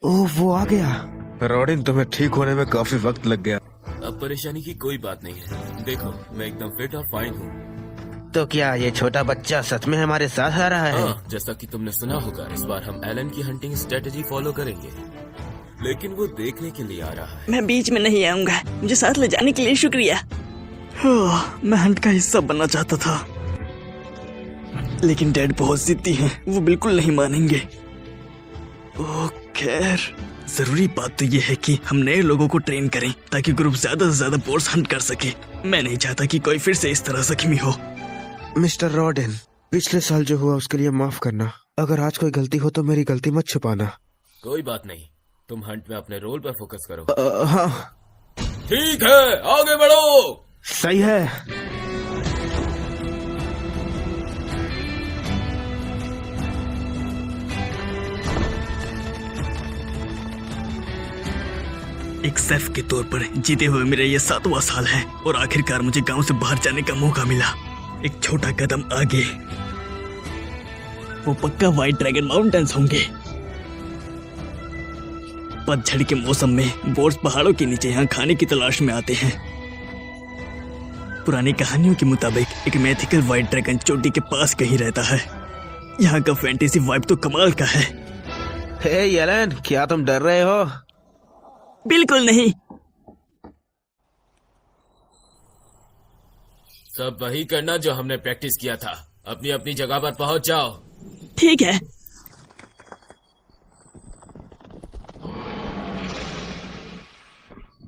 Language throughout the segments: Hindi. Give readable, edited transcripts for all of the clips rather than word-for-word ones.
ओह, वो आ गया। रॉडिन, तुम्हें ठीक होने में काफी वक्त लग गया। अब परेशानी की कोई बात नहीं है। देखो, मैं एकदम फिट और फाइन हूँ। तो क्या ये छोटा बच्चा सच में हमारे साथ आ रहा है? हाँ, जैसा कि तुमने सुना होगा, इस बार हम एलन की हंटिंग स्ट्रेटेजी फॉलो करेंगे, लेकिन वो देखने के लिए आ रहा है। मैं बीच में नहीं आऊंगा। मुझे साथ ले जाने के लिए शुक्रिया। मैं हंट का हिस्सा बनना चाहता था, लेकिन डैड बहुत जिद्दी हैं। वो बिल्कुल नहीं मानेंगे। ओह खैर, जरूरी बात तो ये है कि हम नए लोगों को ट्रेन करें ताकि ग्रुप ज्यादा से ज्यादा बोर्स हंट कर सके। मैं नहीं चाहता कि कोई फिर से इस तरह जख्मी हो। मिस्टर रॉडिन, पिछले साल जो हुआ उसके लिए माफ करना। अगर आज कोई गलती हो तो मेरी गलती मत छुपाना। कोई बात नहीं, तुम हंट में अपने रोल पर फोकस करो। हाँ ठीक है, आगे बढ़ो। सही है। एक सेफ के तौर पर जीते हुए मेरा ये 7वां साल है और आखिरकार मुझे गांव से बाहर जाने का मौका मिला। एक छोटा कदम आगे, वो पक्का व्हाइट ड्रैगन माउंटेन्स होंगे। पतझड़ के मौसम में बोर्स पहाड़ों के नीचे यहाँ खाने की तलाश में आते हैं। पुरानी कहानियों के मुताबिक एक मैथिकल व्हाइट ड्रैगन चोटी के पास कहीं रहता है। यहाँ का फैंटेसी वाइब तो कमाल का है। हे एलन, क्या तुम डर रहे हो? बिल्कुल नहीं। सब वही करना जो हमने प्रैक्टिस किया था। अपनी अपनी जगह पर पहुंच जाओ। ठीक है।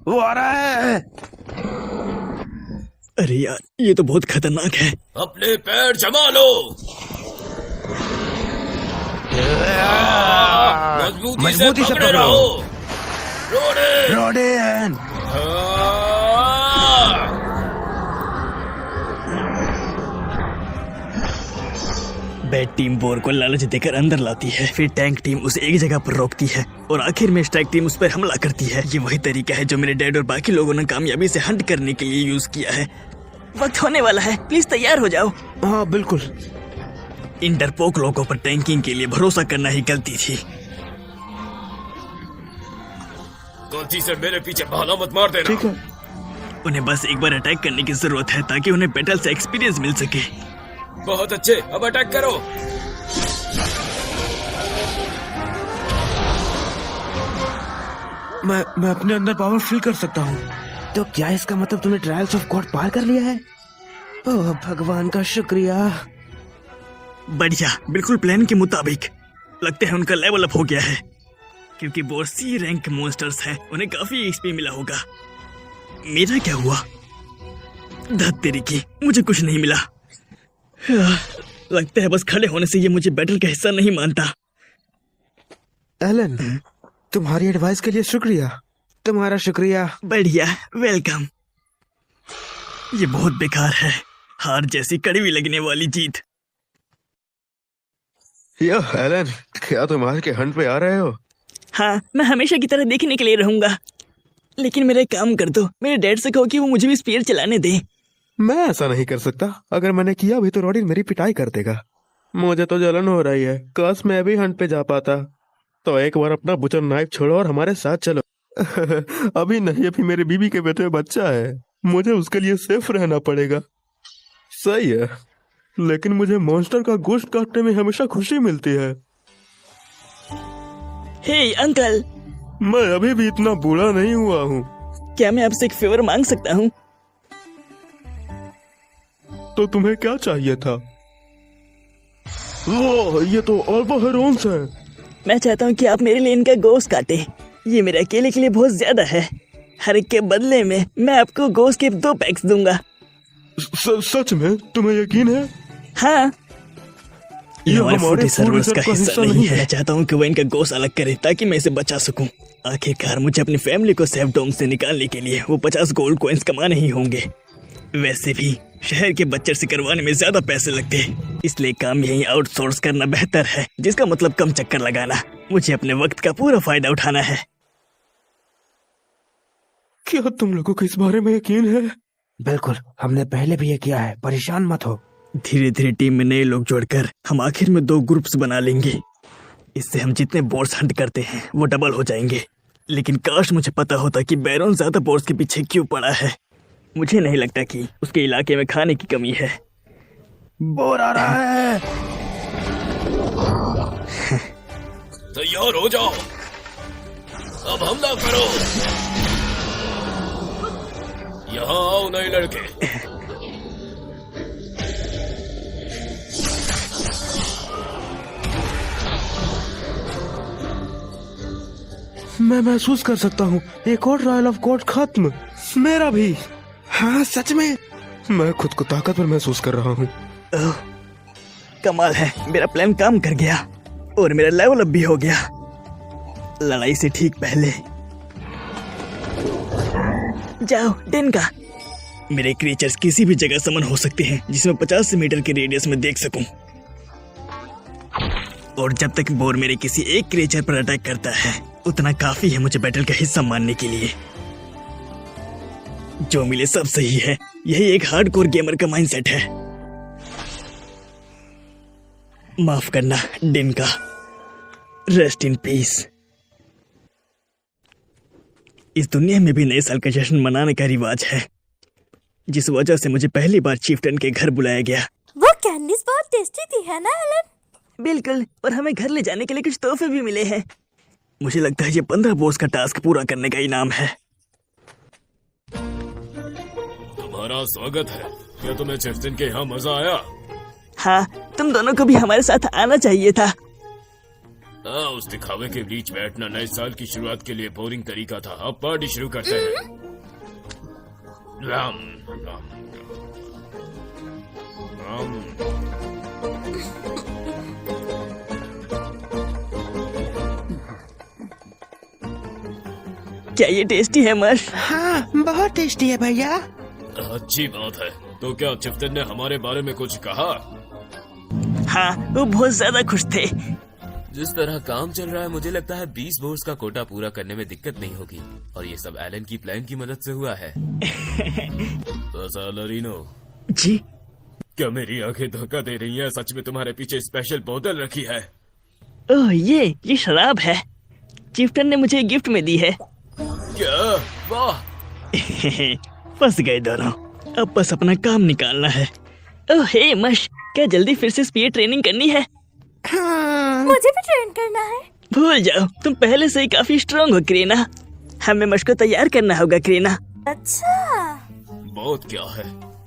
वो आ रहा है। अरे यार, ये तो बहुत खतरनाक है। अपने पैर जमा लो। मजबूती से पकड़ो। रॉडिन, बैट टीम बोर को लालच देकर अंदर लाती है, फिर टैंक टीम उसे एक जगह पर रोकती है और आखिर में स्ट्राइक टीम उस पर हमला करती है। ये वही तरीका है जो मेरे डैड और बाकी लोगों ने कामयाबी से हंट करने के लिए यूज किया है। वक्त होने वाला है, प्लीज तैयार हो जाओ। हाँ बिल्कुल। इन डरपोक लोगों पर टैंकिंग के लिए भरोसा करना ही गलती थी। गलती से मेरे पीछे भाला मत मार देना। ठीक है। उन्हें बस एक बार अटैक करने की जरूरत है ताकि उन्हें बैटल से एक्सपीरियंस मिल सके। बहुत अच्छे, अब अटैक करो। मैं अपने अंदर पावर फील कर सकता हूँ। तो क्या इसका मतलब तुमने ट्रायल्स ऑफ गॉड पार कर लिया है? ओह भगवान का शुक्रिया। बढ़िया, बिल्कुल प्लान के मुताबिक। लगता है उनका लेवल अप हो गया है, क्योंकि वो सी रैंक मॉन्स्टर्स हैं। उन्हें काफी एक्सपी मिला होगा। मेरा क्या हुआ? धत तेरी की, मुझे कुछ नहीं मिला। लगता है बस खड़े होने से ये मुझे बैटल का हिस्सा नहीं मानता। एलन, तुम्हारी एडवाइस के लिए शुक्रिया। तुम्हारा शुक्रिया। बढ़िया, वेलकम। ये बहुत बेकार है, हार जैसी कड़वी लगने वाली जीत। यो एलन, क्या तुम आज के हंट पे आ रहे हो? हाँ, मैं हमेशा की तरह देखने के लिए रहूंगा। लेकिन मेरा काम कर दो, मेरे डैड से कहो कि वो मुझे भी स्पीयर चलाने दें। मैं ऐसा नहीं कर सकता। अगर मैंने किया भी तो रॉडिन मेरी पिटाई कर देगा। मुझे तो जलन हो रही है। काश मैं भी हंट पे जा पाता। तो एक बार अपना बुचर नाइफ छोड़ो और हमारे साथ चलो। अभी नहीं, अभी मेरे बीबी के पेट में बच्चा है। मुझे उसके लिए सेफ रहना पड़ेगा। सही है, लेकिन मुझे मॉन्स्टर का गोश्त काटने में हमेशा खुशी मिलती है। हे अंकल, मैं अभी भी इतना बूढ़ा नहीं हुआ हूँ। क्या मैं आपसे एक फेवर मांग सकता हूँ? तो तुम्हें क्या चाहिए था? वो ये तो अल्फा हेरोन्स है। मैं चाहता हूँ कि आप मेरे लिए इनका गोश्त काटे। ये मेरे अकेले के लिए बहुत ज्यादा है। हर एक के बदले में मैं आपको गोश्त के 2 पैक्स दूंगा। सच में? तुम्हें यकीन है? हाँ। ये हमारे फूड सर्विस का हिस्सा नहीं है। मैं चाहता हूँ कि वो इनका गोश्त अलग करे ताकि मैं इसे बचा सकूं। आखिरकार मुझे अपनी फैमिली को सेफ डोम से निकालने के लिए वो 50 गोल्ड कॉइंस कमाने ही होंगे। वैसे भी शहर के बच्चे से करवाने में ज्यादा पैसे लगते हैं, इसलिए काम यही आउटसोर्स करना बेहतर है, जिसका मतलब कम चक्कर लगाना। मुझे अपने वक्त का पूरा फायदा उठाना है। क्या तुम लोगों को इस बारे में यकीन है? बिल्कुल, हमने पहले भी ये किया है, परेशान मत हो। धीरे धीरे टीम में नए लोग जोड़कर हम आखिर में 2 ग्रुप्स बना लेंगे। इससे हम जितने बोर्स हंट करते हैं वो डबल हो जाएंगे। लेकिन काश मुझे पता होता कि बैरन ज्यादा बोर्स के पीछे क्यों पड़ा है। मुझे नहीं लगता कि उसके इलाके में खाने की कमी है। बोर आ रहा है। तैयार हो जाओ, अब हमला करो। यहाँ आओ नए लड़के। मैं महसूस कर सकता हूँ एक और रॉयल ऑफ गॉड खत्म। मेरा भी। हाँ सच में। मैं खुद को ताकतवर महसूस कर रहा हूँ। ओह, कमाल है, मेरा प्लान काम कर गया और मेरा लेवल अप भी हो गया। लड़ाई से ठीक पहले जाओ डिनका। मेरे क्रीचर्स किसी भी जगह समन हो सकते हैं जिसमें 50 मीटर के रेडियस में देख सकूं। और जब तक बोर मेरे किसी एक क्रीचर पर अटैक करता है उतना काफी है मुझे बैटल का हिस्सा मानने के लिए। जो मिले सब सही है, यही एक हार्डकोर गेमर का माइंडसेट है। माफ करना डिनका, रेस्ट इन पीस। इस दुनिया में भी नए साल का जश्न मनाने का रिवाज है, जिस वजह से मुझे पहली बार चीफ्टन के घर बुलाया गया। वो कैंडीज बहुत टेस्टी थी, है ना एलन? बिल्कुल, और हमें घर ले जाने के लिए कुछ तोहफे भी मिले हैं। मुझे लगता है ये 15 बोर्स का टास्क पूरा करने का इनाम है। तुम्हारा स्वागत है। क्या तुम्हें चिफ्टन के यहाँ मजा आया? हाँ, तुम दोनों को भी हमारे साथ आना चाहिए था। उस दिखावे के बीच बैठना नए साल की शुरुआत के लिए बोरिंग तरीका था। अब पार्टी शुरू करते हैं। राम राम राम। क्या ये टेस्टी है मर्श? हाँ बहुत टेस्टी है भैया। अच्छी बात है। तो क्या चिफ्टन ने हमारे बारे में कुछ कहा? हाँ, वो बहुत ज्यादा खुश थे। जिस तरह काम चल रहा है मुझे लगता है 20 बोर्स का कोटा पूरा करने में दिक्कत नहीं होगी, और ये सब एलन की प्लान की मदद से हुआ है। तो सालरीनो जी, क्या मेरी आंखें धोखा दे रही हैं? सच में तुम्हारे पीछे स्पेशल बोतल रखी है? ओह ये शराब है। चिफ्टन ने मुझे गिफ्ट में दी है। क्या? वाह। फंस गए दोनों। अब बस अपना काम निकालना है। ओह हे मश, क्या जल्दी फिर से स्पीड ट्रेनिंग करनी है? हाँ। मुझे भी ट्रेन करना है। भूल जाओ, तुम पहले से ही काफी स्ट्रांग हो क्रीना। हमें मश को तैयार करना होगा क्रीना। अच्छा, बहुत क्या है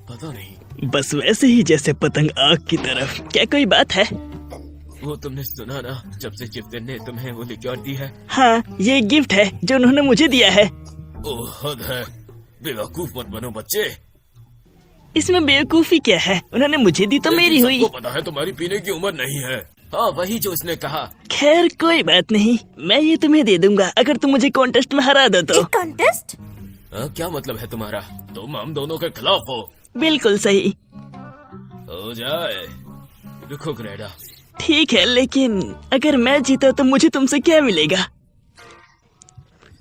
पता नहीं। बस वैसे ही जैसे पतंग आग की तरफ। क्या कोई बात है? वो तुमने सुना ना, जब से चिफ्टन ने तुम्हें वो लिक्योर दी है? हाँ, ये गिफ्ट है जो उन्होंने मुझे दिया है। ओह हद है। बेवकूफ मत बनो बच्चे। इसमें बेवकूफी क्या है? उन्होंने मुझे दी तो मेरी हुई। सबको पता है तुम्हारी पीने की उम्र नहीं है। हाँ वही जो उसने कहा। खैर कोई बात नहीं, मैं ये तुम्हें दे दूंगा अगर तुम मुझे कॉन्टेस्ट में हरा दो तो। कॉन्टेस्ट? क्या मतलब है तुम्हारा? तुम हम दोनों के खिलाफ हो। बिल्कुल सही। हो जाए। रुको ग्रेडा। ठीक है, लेकिन अगर मैं जीता तो मुझे तुमसे क्या मिलेगा?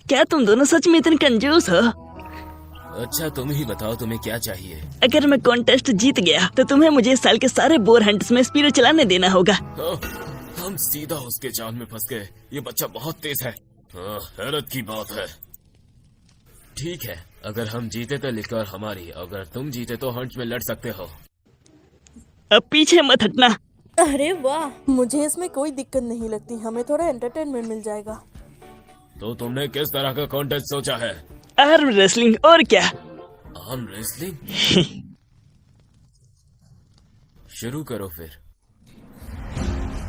क्या तुम दोनों सच में इतने कंजूस हो? अच्छा तुम ही बताओ तुम्हें क्या चाहिए? अगर मैं कॉन्टेस्ट जीत गया तो तुम्हें मुझे इस साल के सारे बोर हंट्स में स्पीरो चलाने देना होगा। हम सीधा उसके जाल में फंस गए। ये बच्चा बहुत तेज है। हैरत की बात है। ठीक है, अगर हम जीते तो लिक्योर हमारी, अगर तुम जीते तो हंट में लड़ सकते हो। अब पीछे मत हटना। अरे वाह, मुझे इसमें कोई दिक्कत नहीं लगती। हमें थोड़ा एंटरटेनमेंट मिल जाएगा। तो तुमने किस तरह का कॉन्टेस्ट सोचा है? आर्म रेसलिंग, और क्या? Arm wrestling? शुरू करो फिर।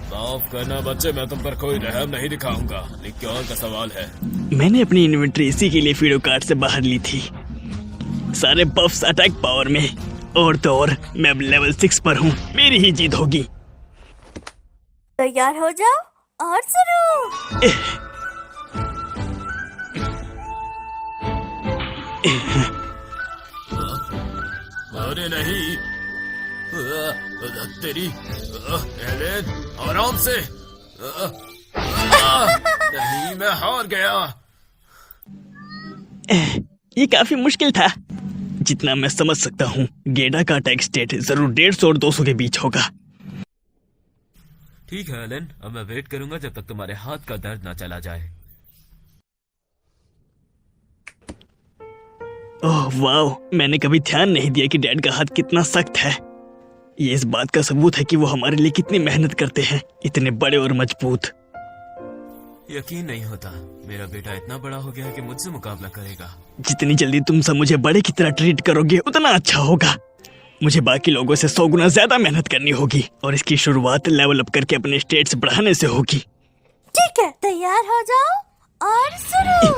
माफ करना बच्चे, मैं तुम पर कोई रहम नहीं दिखाऊंगा। लिक्योर का सवाल है। मैंने अपनी इन्वेंट्री इसी के लिए फीडो कार्ड से बाहर ली थी। सारे बफ्स अटैक पावर में, और तो और मैं अब लेवल 6 पर हूँ। मेरी ही जीत होगी। तैयार हो जाओ और शुरू। अरे नहीं, तेरी। एलेन, आराम से। नहीं, मैं हार गया। ये काफी मुश्किल था। जितना मैं समझ सकता हूँ गेडा का अटैक स्टेट जरूर 150 और 200 के बीच होगा। ठीक है एलेन, अब मैं वेट करूंगा जब तक तुम्हारे हाथ का दर्द ना चला जाए। ओह वाह, मैंने कभी ध्यान नहीं दिया कि डैड का हाथ कितना सख्त है। ये इस बात का सबूत है कि वो हमारे लिए कितनी मेहनत करते हैं, इतने बड़े और मजबूत। यकीन नहीं होता, मेरा बेटा इतना बड़ा हो गया है कि मुझसे मुकाबला करेगा। जितनी जल्दी तुम सब मुझे बड़े की तरह ट्रीट करोगे उतना अच्छा होगा। मुझे बाकी लोगों से 100 गुना ज्यादा मेहनत करनी होगी और इसकी शुरुआत लेवल अप करके अपने स्टेट्स बढ़ाने से होगी। ठीक है, तैयार हो जाओ और शुरू।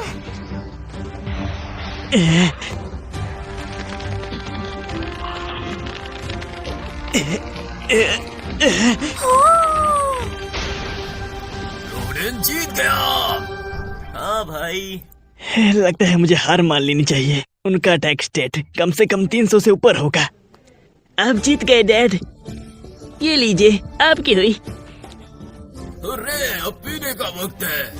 रोडेन जीत गया। हाँ भाई। लगता है मुझे हार मान लेनी चाहिए। उनका अटैक स्टेट कम से कम 300 से ऊपर होगा। आप जीत गए डैड, ये लीजिए आपकी हुई। अरे अब पीने का वक्त है।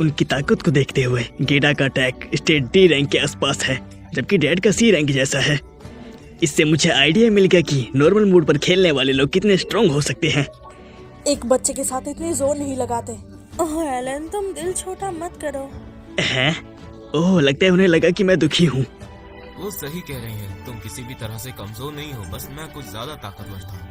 उनकी ताकत को देखते हुए गेडा का अटैक स्टेट डी रैंक के आसपास है, जबकि डैड का सी रैंक जैसा है। इससे मुझे आइडिया मिल गया कि नॉर्मल मूड पर खेलने वाले लोग कितने स्ट्रांग हो सकते हैं। एक बच्चे के साथ इतनी जोर नहीं लगाते। ओह एलन, तुम दिल छोटा मत करो। हैं? ओह, लगता है उन्हें लगा कि मैं दुखी हूँ। वो सही कह रही हैं, तुम किसी भी तरह से कमजोर नहीं हो, बस मैं कुछ ज्यादा ताकतवर था।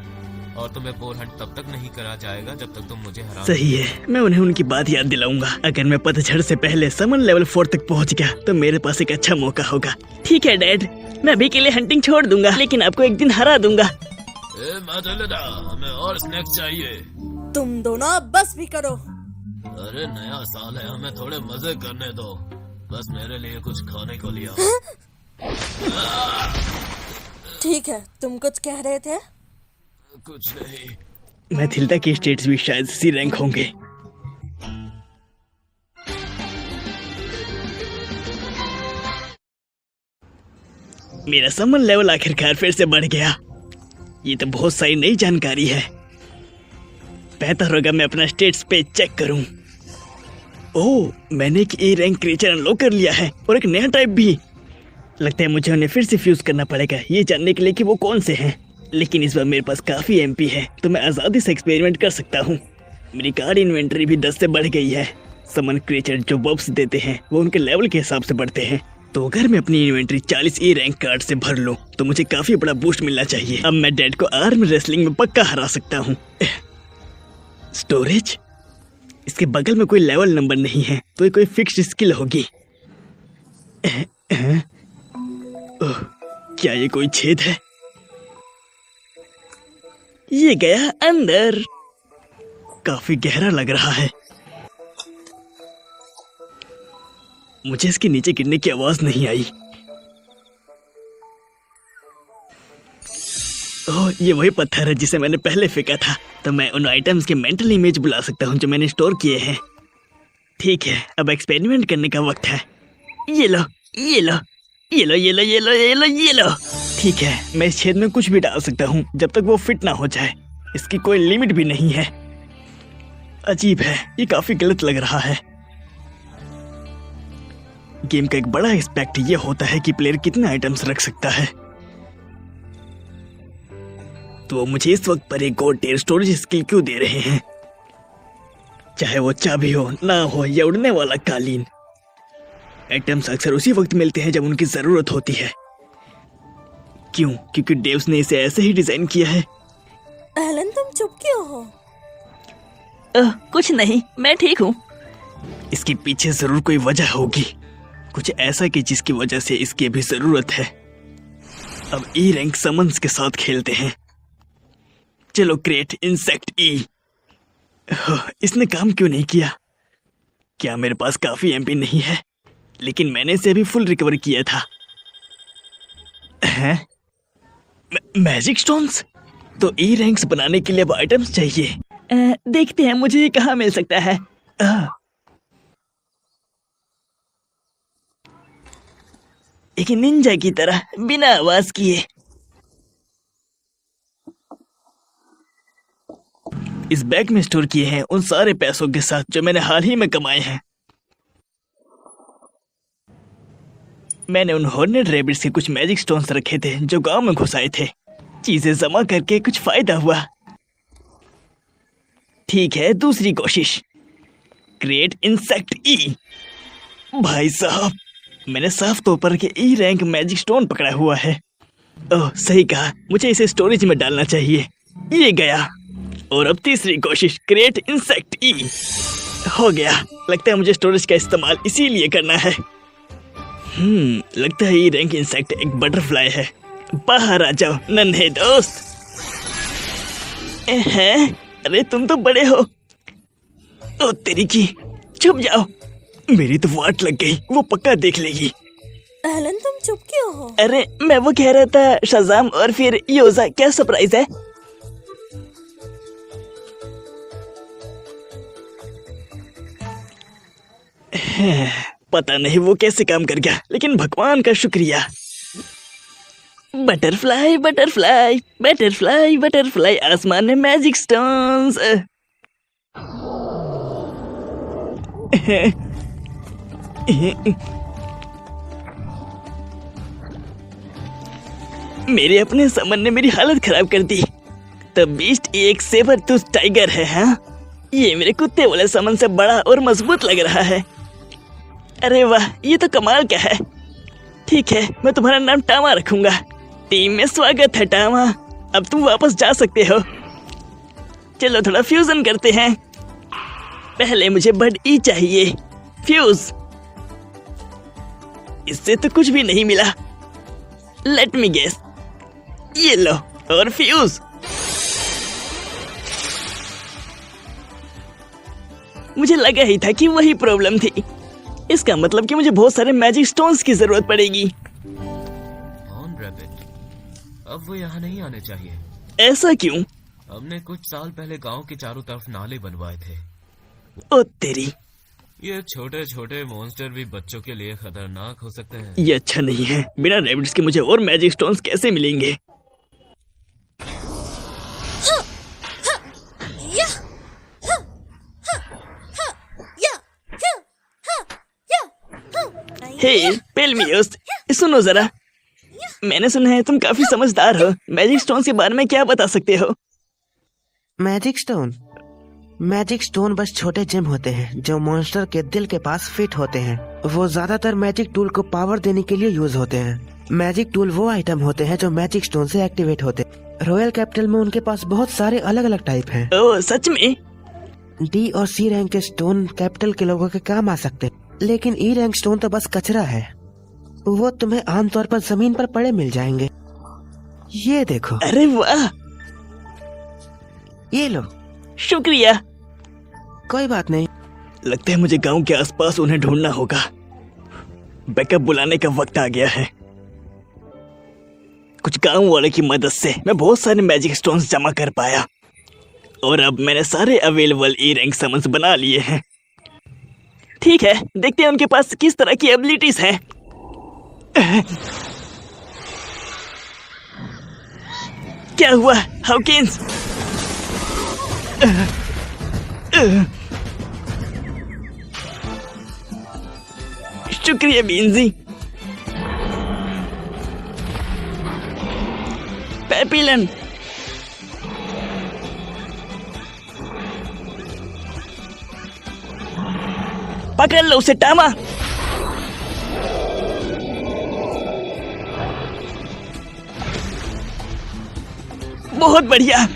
और तुम्हें बोल हंट तब तक नहीं करा जाएगा जब तक तुम मुझे हरा। सही है, मैं उन्हें उनकी बात याद दिलाऊंगा। अगर मैं पतझड़ से पहले समन लेवल 4 तक पहुंच गया तो मेरे पास एक अच्छा मौका होगा। ठीक है डैड, मैं अभी के लिए हंटिंग छोड़ दूंगा, लेकिन आपको एक दिन हरा दूंगा। हमें और स्नैक्स चाहिए। तुम दोनों अब बस भी करो। अरे नया साल है, हमें थोड़े मजे करने दो। बस मेरे लिए कुछ खाने को लिया। ठीक है, तुम कुछ कह रहे थे। कुछ नहीं। मैथिल्डा के स्टेट्स भी शायद सी रैंक होंगे। मेरा समन लेवल आखिरकार फिर से बढ़ गया। ये तो बहुत सारी नई जानकारी है। बेहतर होगा मैं अपना स्टेट्स पे चेक करूं। ओह, मैंने एक ए रैंक क्रीचर अनलॉक कर लिया है और एक नया टाइप भी। लगता है मुझे उन्हें फिर से फ्यूज करना पड़ेगा ये जानने के लिए कि वो कौन से हैं। लेकिन इस बार मेरे पास काफी एमपी है तो मैं आजादी से एक्सपेरिमेंट कर सकता हूँ। मेरी कार्ड इन्वेंटरी भी 10 से बढ़ गई है। समन क्रीचर जो बफ्स देते हैं वो उनके लेवल के हिसाब से बढ़ते हैं। तो अगर मैं अपनी इन्वेंटरी 40 ए रैंक कार्ड से भर लूं तो मुझे काफी बड़ा बूस्ट मिलना चाहिए। अब मैं डैड को आर्म रेसलिंग में पक्का हरा सकता हूँ। स्टोरेज, इसके बगल में कोई लेवल नंबर नहीं है तो ये कोई फिक्स्ड स्किल होगी। ओह, क्या ये कोई छेद है? ये गया अंदर। काफी गहरा लग रहा है। मुझे इसके नीचे गिरने की आवाज नहीं आई। ओह, ये वही पत्थर है जिसे मैंने पहले फेंका था। तो मैं उन आइटम्स के मेंटल इमेज बुला सकता हूँ जो मैंने स्टोर किए हैं। ठीक है, अब एक्सपेरिमेंट करने का वक्त है। ये लो, ये लो, ये लो, ये लो, ये लो, ये लो, ये लो। ठीक है, मैं इस छेद में कुछ भी डाल सकता हूँ जब तक वो फिट ना हो जाए। इसकी कोई लिमिट भी नहीं है। अजीब है, ये काफी गलत लग रहा है। गेम का एक बड़ा एस्पेक्ट ये होता है कि प्लेयर कितने आइटम्स रख सकता है। तो वो मुझे इस वक्त पर एक गॉड टियर स्टोरेज स्किल क्यों दे रहे हैं? चाहे वो चाबी हो, ना हो या उड़ने वाला कालीन, आइटम्स अक्सर उसी वक्त मिलते हैं जब उनकी जरूरत होती है। क्यों? क्योंकि डेव्स ने इसे ऐसे ही डिजाइन किया है। एलन, तुम चुप क्यों हो? कुछ नहीं, मैं ठीक हूँ। इसके पीछे जरूर कोई वजह होगी, कुछ ऐसा कि जिसकी वजह से इसकी भी जरूरत है। अब ई रैंक समन्स के साथ खेलते हैं। चलो क्रिएट इंसेक्ट ई। इसने काम क्यों नहीं किया? क्या मेरे पास काफी एमपी नहीं है? लेकिन मैंने इसे अभी फुल रिकवर किया था। हैं? Magic stones? तो ई रैंक्स बनाने के लिए अब आइटम्स चाहिए। देखते हैं मुझे ये कहाँ मिल सकता है। एक निंजा की तरह बिना आवाज किए। इस बैग में स्टोर किए हैं उन सारे पैसों के साथ जो मैंने हाल ही में कमाए हैं। मैंने उन हॉर्नेट रैबिट्स के कुछ मैजिक स्टोन्स रखे थे जो गांव में घुसाए थे। चीजें जमा करके कुछ फायदा हुआ। ठीक है, दूसरी कोशिश। क्रिएट इंसेक्ट ई। भाई साहब, मैंने साफ तौर पर के ई रैंक मैजिक स्टोन पकड़ा हुआ है। ओह, सही कहा, मुझे इसे स्टोरेज में डालना चाहिए। ये गया। और अब तीसरी कोशिश, क्रिएट इंसेक्ट ई। हो गया। लगता है मुझे स्टोरेज का इस्तेमाल इसीलिए करना है। लगता है ये रैंक इंसेक्ट एक बटरफ्लाई है। बाहर आ जाओ नन्हे दोस्त। हैं? अरे तुम तो बड़े हो। ओ तेरी की, छुप जाओ। मेरी तो वाट लग गई, वो पक्का देख लेगी। एलन तुम चुप क्यों हो? अरे मैं वो कह रहा था शज़ाम और फिर योजा, क्या सरप्राइज है? पता नहीं वो कैसे काम कर गया, लेकिन भगवान का शुक्रिया। बटरफ्लाई बटरफ्लाई बटरफ्लाई बटरफ्लाई, आसमान में मैजिक स्टोन्स। मेरे अपने समन ने मेरी हालत खराब कर दी। द बीस्ट एक सेबर टूथ टाइगर है। हाँ, ये मेरे कुत्ते वाले समन से बड़ा और मजबूत लग रहा है। अरे वाह, ये तो कमाल का है। ठीक है, मैं तुम्हारा नाम टामा रखूंगा। टीम में स्वागत है टामा। अब तुम वापस जा सकते हो। चलो थोड़ा फ्यूजन करते हैं। पहले मुझे बड ई चाहिए। फ्यूज। इससे तो कुछ भी नहीं मिला। Let me guess. ये लो, और फ्यूज। मुझे लगा ही था कि वही प्रॉब्लम थी। इसका मतलब कि मुझे बहुत सारे मैजिक स्टोन्स की जरूरत पड़ेगी। ऑन रैबिट, अब वो यहाँ नहीं आने चाहिए। ऐसा क्यों? हमने कुछ साल पहले गांव के चारों तरफ नाले बनवाए थे। ओ तेरी, ये छोटे छोटे मॉन्स्टर भी बच्चों के लिए खतरनाक हो सकते हैं। ये अच्छा नहीं है। बिना रैबिट्स के मुझे और मैजिक स्टोन्स कैसे मिलेंगे? हे पेलमियोस, सुनो जरा। मैंने सुना है तुम काफी समझदार हो। मैजिक स्टोन्स के बारे में क्या बता सकते हो? Magic stone? मैजिक स्टोन बस छोटे जेम होते हैं जो मॉन्स्टर के दिल के पास फिट होते हैं। वो ज्यादातर मैजिक टूल को पावर देने के लिए यूज होते हैं। मैजिक टूल वो आइटम होते हैं जो मैजिक स्टोन से एक्टिवेट होते हैं। रॉयल कैपिटल में उनके पास बहुत सारे अलग अलग टाइप हैं। ओह सच में? डी और सी रैंक के स्टोन कैपिटल के लोगों के काम आ सकते हैं, लेकिन ई रैंक स्टोन तो बस कचरा है। वो तुम्हें आमतौर पर जमीन पर पड़े मिल जाएंगे। ये देखो। अरे वाह, ये लो। शुक्रिया। कोई बात नहीं। लगता है मुझे गांव के आसपास उन्हें ढूंढना होगा। बैकअप बुलाने का वक्त आ गया है। कुछ गांव वाले की मदद से मैं बहुत सारे मैजिक स्टोन्स जमा कर पाया और अब मैंने सारे अवेलेबल ई रैंक समन्स बना लिए हैं। ठीक है, देखते हैं उनके पास किस तरह की एबिलिटीज हैं। क्या हुआ हाउकिंस? शुक्रिया बीन्जी। पेपिलन, पकड़ लो उसे टामा। बहुत बढ़िया।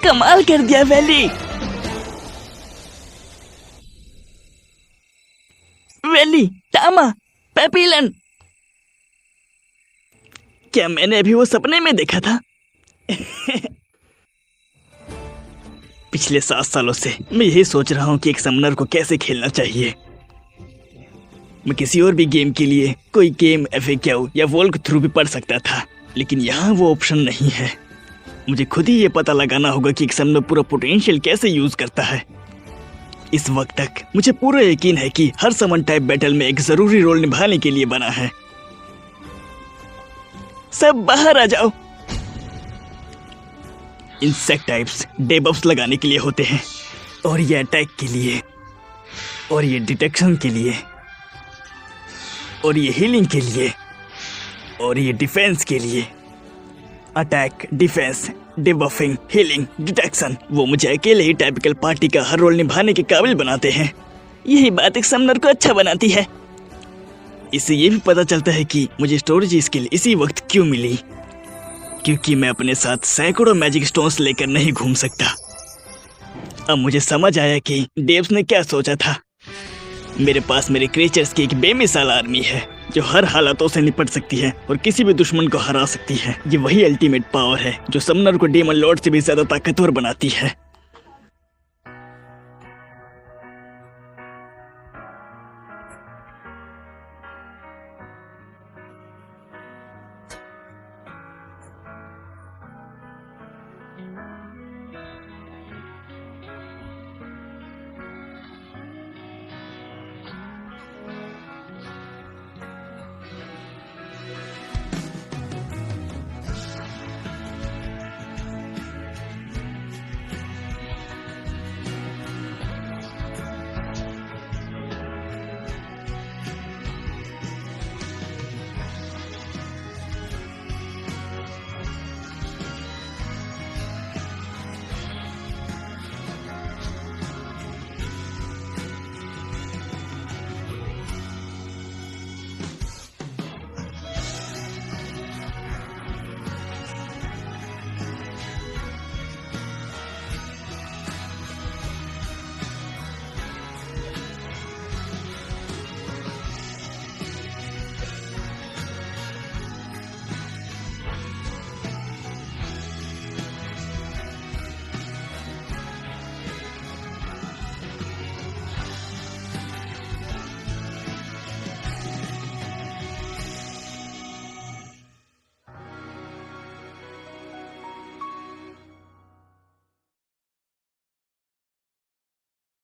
कमाल कर दिया वैली। वैली, टामा, पेपिलन। क्या मैंने अभी वो सपने में देखा था? पिछले 7 सालों से मैं यही सोच रहा हूँ कि एक समनर को कैसे खेलना चाहिए। मैं किसी और भी गेम के लिए कोई गेम FAQ या वॉल्क थ्रू भी पढ़ सकता था, लेकिन यहाँ वो ऑप्शन नहीं है। मुझे खुद ही ये पता लगाना होगा कि एक समनर पूरा पोटेंशियल कैसे यूज करता है। इस वक्त तक मुझे पूरा यकीन है कि हर समन टाइप बैटल में एक जरूरी रोल निभाने के लिए बना है। सब बाहर आ जाओ। इंसेक्ट टाइप्स डेबफ्स लगाने के लिए होते हैं, और ये अटैक के लिए, और ये डिटेक्शन के लिए, और ये हीलिंग के लिए, और ये डिफेंस के लिए। अटैक, डिफेंस, डिबफिंग, हीलिंग, डिटेक्शन, वो मुझे अकेले ही टाइपिकल पार्टी का हर रोल निभाने के काबिल बनाते हैं। यही बात एक समनर को अच्छा बनाती है। इससे ये भी पता चलता है कि मुझे स्टोरेज स्किल इसी वक्त क्यों मिली, क्योंकि मैं अपने साथ सैकड़ों मैजिक स्टोन्स लेकर नहीं घूम सकता। अब मुझे समझ आया कि डेव्स ने क्या सोचा था। मेरे पास मेरे क्रिएचर्स की एक बेमिसाल आर्मी है जो हर हालातों से निपट सकती है और किसी भी दुश्मन को हरा सकती है। ये वही अल्टीमेट पावर है जो समनर को डेमन लॉर्ड से भी ज्यादा ताकतवर बनाती है।